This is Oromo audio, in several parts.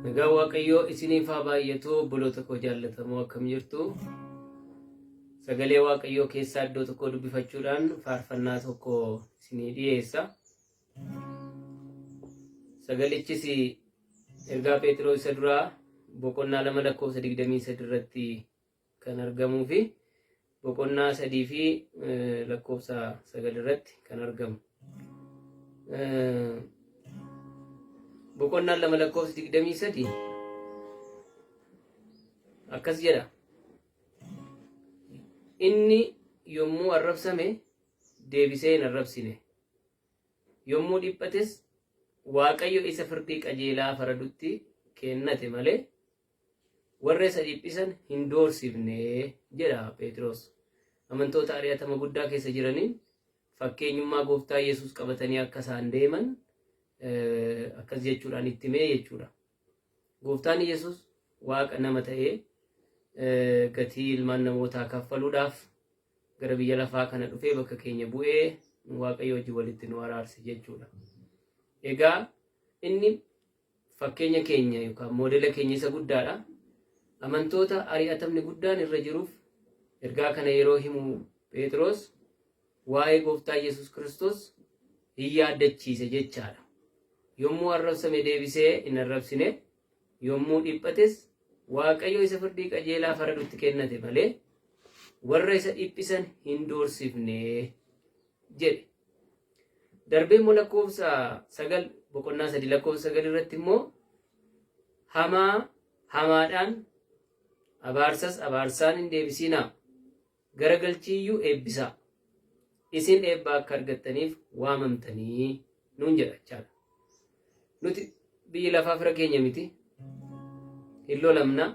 Nagaa Waaqayyoo isiniif haa baay'atu obboloota koo jaallatamoo akkam jirtu. Sagalee Waaqayyoo keessaa iddoo tokko dubbifachuudhaan faarfannaa tokko isinii dhiyeessa. Sagalichis ergaa Phexros isa duraa boqonnaa 2:23 irratti kan argamuu fi boqonnaa 3 fi lakkoofsa 9 irratti kan argamu. Boqonnaa 2:23 akkas jedha. Inni yommuu arrabsame deebisee hin arrabsine, yommuu dhiphates Waaqayyo isa firdii qajeelaa faradutti kennate malee warra isa dhiphisan hin doorsifne jedha Phexros. Amantoota ari'atama guddaa keessa jiraniin fakkeenyummaa gooftaa Yesuus qabatanii akka isaan deeman akkas jechuudhaan itti himee jechuudha. Gooftaan Yesuus Waaqa nama ta'ee gatii ilmaan namootaa kaffaluudhaaf gara biyya lafaa kana dhufee bakka keenya bu'ee Waaqayyo wajjin walitti nu araarse jechuudha. Egaa inni fakkeenya keenya yookaan moodela keenya isa guddaadha. Amantoota ari'atamni guddaan irra jiruuf ergaa kana yeroo himu Phexros waa'ee gooftaa Yesuus Kiristoos hin yaadachiise jechaadha. Yommuu arrabsame deebisee hin arrabsine, yommuu dhiphates Waaqayyo isa firdii qajeelaa faradutti kennate malee warra isa dhiphisan hin doorsifne jedhe. Darbee immoo lakkoofsa 9 boqonnaa 3 lakkoofsa 9 irratti immoo hamaa hamaadhaan abaarsas abaarsaan hin deebisinaa, garagalchiiyyuu eebbisaa, isin eebbaa akka argattaniif waamamtanii nuun jedha. Nuti biyyi lafaa fira keenya miti, hin lolamna,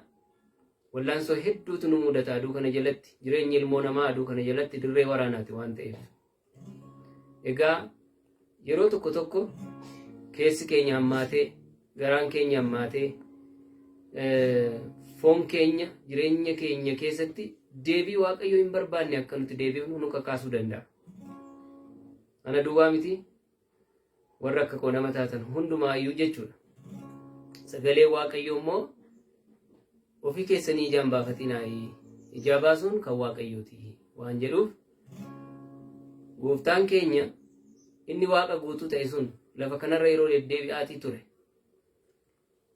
wallaansoo hedduutu nu mudata aduu kana jalatti, jireenyi ilmoo namaa aduu kana jalatti dirree waraanaati waan ta'eef. Egaa yeroo tokko tokko keessi keenya hammaatee, garaan keenya hammaatee, foon keenya jireenya keenya keessatti deebii Waaqayyo hin barbaanne akka nuti deebiifnu nu kakaasuu danda'a. Ana duwwaa miti, warra akka koo nama taatan hundumaayyuu jechuudha. Sagalee Waaqayyo immoo ofii keessanii ijaan baafatinaa, ijaa baasuun kan Waaqayyooti waan jedhuuf gooftaan keenya inni Waaqa guutuu ta'e sun lafa kanarra yeroo deddeebi'aatii ture.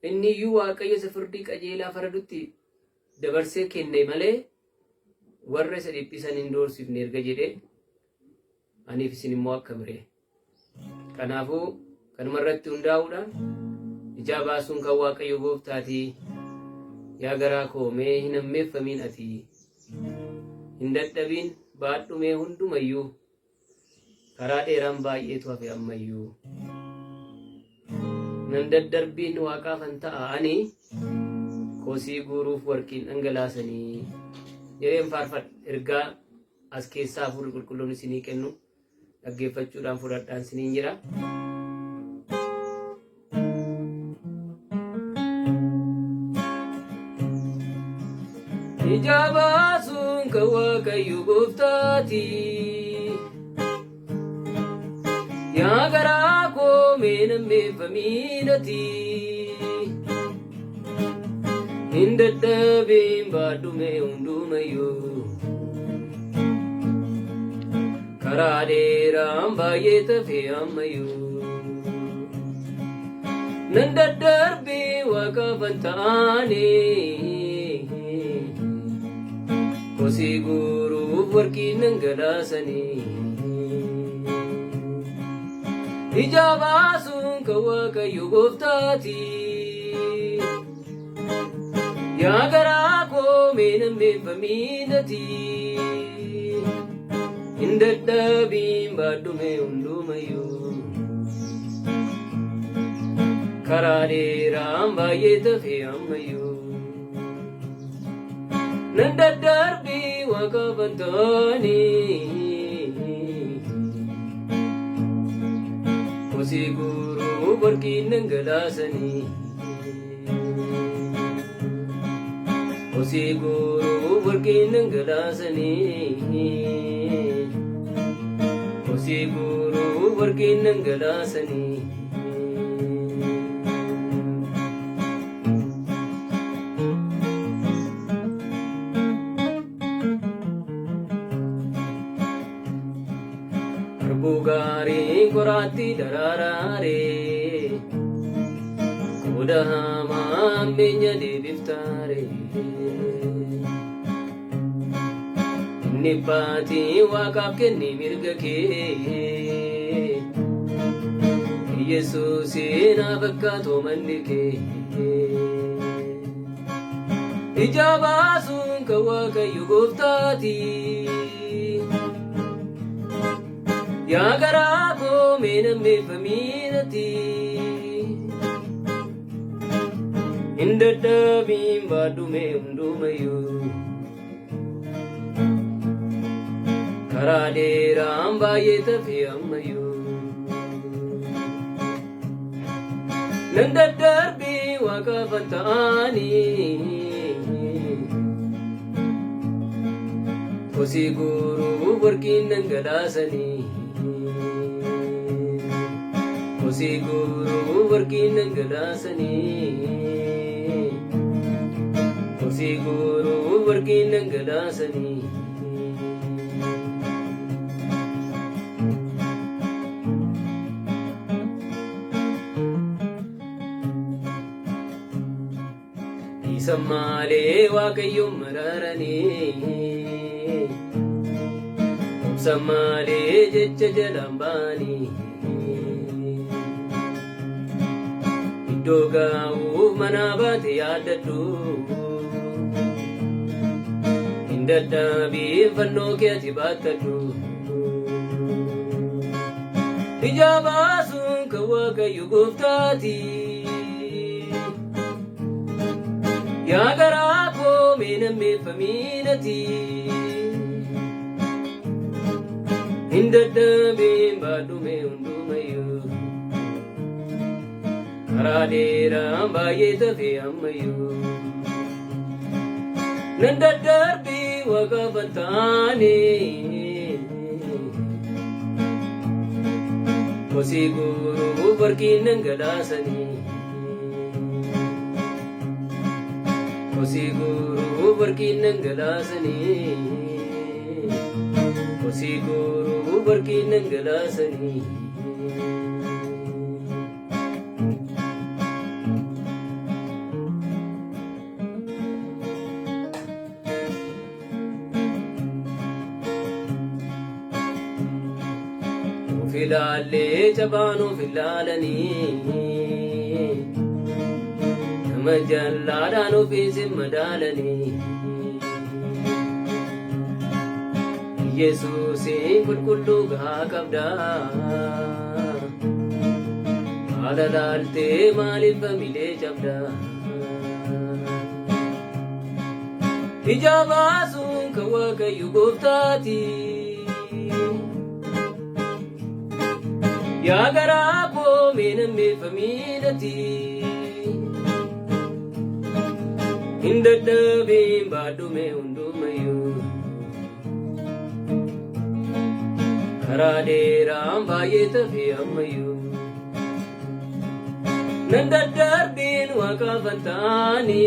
Inni iyyuu Waaqayyo isa firdii qajeelaa faradutti dabarsee kenne malee warra isa dhiphisan hin doorsifne erga jedhee aniif isin immoo akka biree. Kanaafuu kanuma irratti hundaa'uudhaan ijaa baasuun kan Waaqayyo gooftaatii. Yaa garaa koo mee hin hammeeffamiin ati, hin dadhabiin baadhumee hundumayyuu, karaa dheeraan baay'eetu hafe ammayyuu. Nan daddarbiin Waaqaafan ta'a ani, kosii guuruuf warqiin dhangalaasanii jedheen faarfadha. Ergaa as keessaa Hafuurri Qulqulluun isinii kennu dhaggeeffachuudhaan fudhadhaan isiniin jira. Ijaa baasuun kan Waaqayyo gooftaati, yaa garaa koo mee hin hammeeffamiin ati, hin dadhabiin baadhumee hundumayyuu, karaa dheeraan baay'ee tafe ammayyuu. Nan daddarbii Waaqaafan ta'ani, kosii guuruuf warqiin dhangalaasanii. Ijaa baasuun kan Waaqayyo gooftaati, yaa garaa koo mee hin hammeeffamiin ati, hin dadhabiin baadhumee hundumayyuu, karaa dheeraan baay'ee tafe ammayyuu. Nan daddarbii Waaqaafan ta'ani, kosii guuruuf warqiin dhangalaasanii. Kosii guuruuf warqiin dhangalaasanii, kosii guuruuf warqiin dhangalaasanii. Arbugari korati dararare Koda hamam benya debiftare Nipati wakaf kenni mirga ke Yesusin abakkato mallike Ijabasun kawakayyu goftati Ya garako menamme faminati Indadabim badume undumayu Karaderam bayeta fi ammayu Nandadarbi wakafatani Kosi guru workin nangalasani Kosi guru workin nangalasani Kosi guru workin nangalasani Samale wakayyum mararani Samale jecha jalambani Iddogaa'uuf manabate yaadadhu Hindadhaabiin fannoo kee ati baattadhu Ija baasuun kan Waaqayyo gooftaati Ya garako menamme faminati Hindadabim badume undumayu Karaderam bayeta fi ammayu Nandadarbi wakafatani Kosi guru barkin nangalasani Kosi guru barkin nangalasani Kosi guru barkin nangalasani Filale jabanu filalani Majalladanu fisim madalani Yesusin kulkullu gakabda Adadalte malif mile jabda Ijabasun kawakayyu goftati Ya garako menamme faminati Hindadabim badume undumayu Karaderam bayeta fi ammayu Nandadarbin wakafatani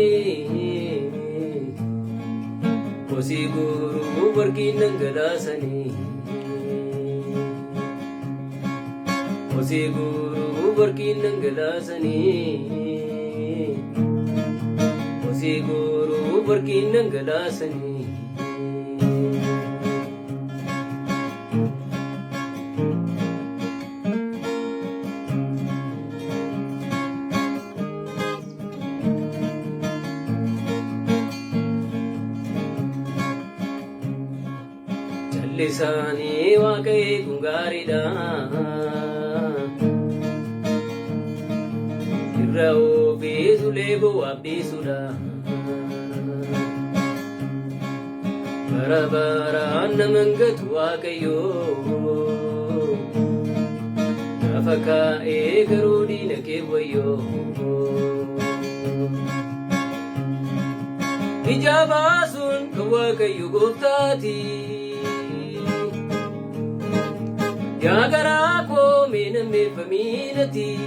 Kosi guru barkin nangalasani Kosi guru barkin nangalasani Kosi guru barkin nangalasani Challisani wakai kungarida Irrao besulebo abdisuda Barabaran namangat wakayo Nafaka egarudi nakewayo Ijabasun kawakayo goftati Ya garako menamme faminati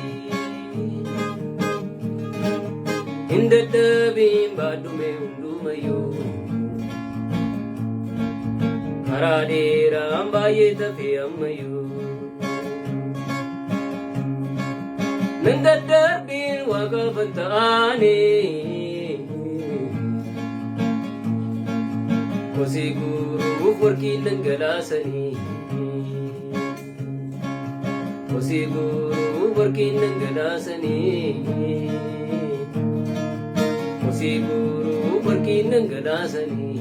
Hindadabim badume undumayu Karaderam bayeta fi ammayu Nandadarbin waqa fanta'ani Kosii guuruuf warqii dhangalaasanii Kosii guuruuf warqii dhangalaasanii Kosii guuruuf warqii dhangalaasanii